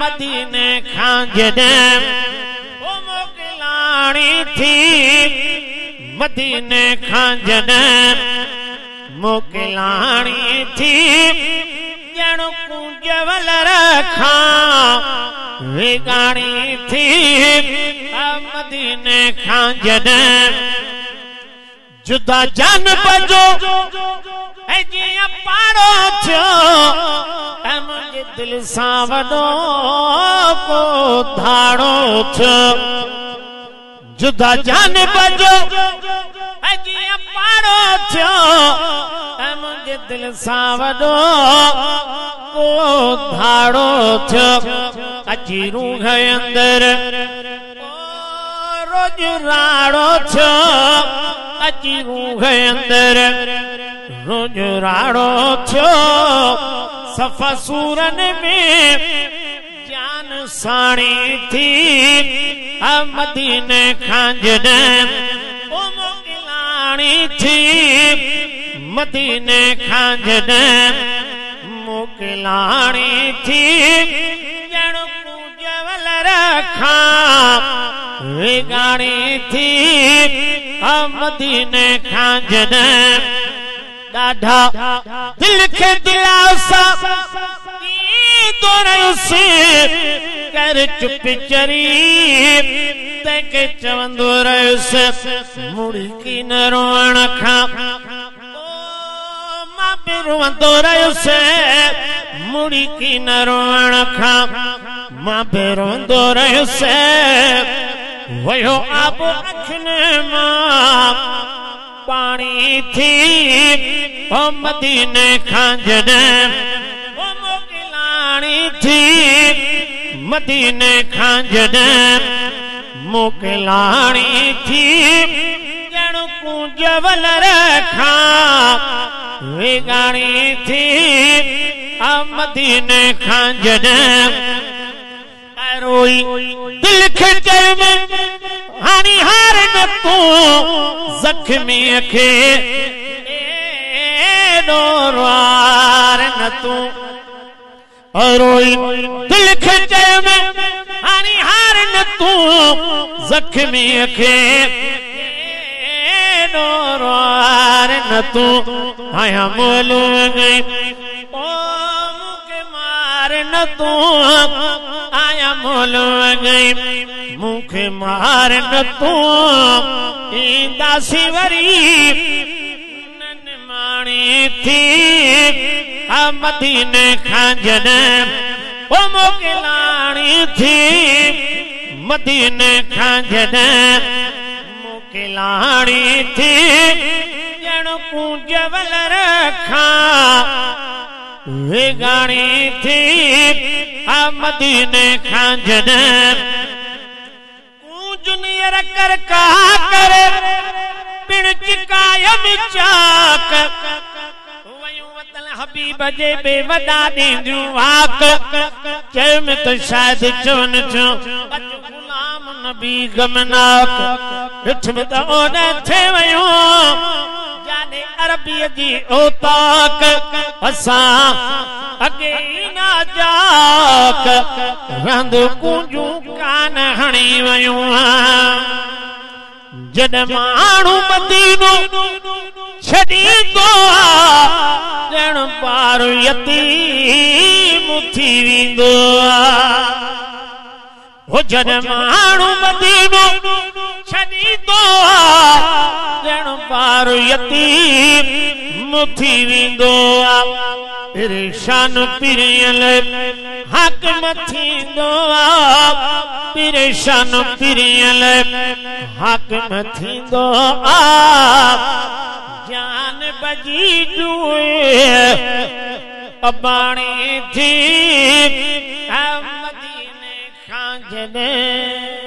मदीने खां जॾहिं ओ मोकिलाणी थी मदीने खां जॾहिं मोकिलाणी थी ॼण कुंजवल खां वेगाणी थी मदीने खां जॾहिं जुदा जान बजो ऐं जीअं पाड़ो थियो ऐं मुंहिंजे दिल सां वॾो को धाड़ो थियो जुदा जान बजो ऐं जीअं पाड़ो थियो ऐं मुंहिंजे दिल सां वॾो को धाड़ो थियो अची रूह अंदरि रोज राड़ो थियो अची रूह अंदरि रोज राड़ो थियो सफ़ा सूरन में जान साणी थी मदीने खां जॾहिं ओ मोकिलाणी थी मदीने खां जॾहिं मोकिलाणी थी ॼण कुंजवल खां वेगाणी थी मदीने खां जॾहिं ॾाढा दिल खे दिलासा दो रहियुसि कर चुप चरी तंहिंखे चवंदो रहियुसि मुड़ी की न रोअण खां मां बि रोअंदो रहियुसि मुड़ी की न रोअण खां मां बि रोअंदो रहियुसि वयो आबो अखियुनि मां पाणी थी ओ मदीने खां जॾहिं ओ मोकिलाणी थी मदीने खां जॾहिं मोकिलाणी थी ॼण कुंजवल खां वेगाणी थी मदीने खां जॾहिं रोई दिल खे चयो हानी हार न तूं ज़ख्मी खे रोवार न तूं रोई दिल खे चयो हानी हार न तूं ज़ख्मी खे रोवार न तूं आया मोलू गई ओ मूंखे मार न तूं आया मोलू गई मूंखे मार न तूं ईंदासी वरी नन माणी थी मदीने खां जॾहिं ओ मोकिलाणी थी मदीने खां जॾहिं मोकिलाणी थी ॼण कुंजवल खां वेगाणी थी मदीने खां जॾहिं जुनियर कर का करे पिण चिकायम चाक वयूं वतन हबीब जे बेवदा ॾींदियूं वाक चयो में तो शायदि चवनि छो अच गुलाम नबी गमनाक ॾिठ में त ओॾ थे वयूं जाने अरबीअ जी ओताक असां अगे ना जाक रंद कुंजू कान हणी वयूं जॾहिं माण्हू मदीनो छॾींदो ॼण ॿार यतीम थी वेंदो हो जॾहिं माण्हू मदीनो छॾींदो ॼण ॿार यतीम थी वेंदो परेशान पिरियल हाकिम थींदो परेशान पिरियल हाकिम थींदो जान बजी जुए अबाणी थी मदीने खां जॾहिं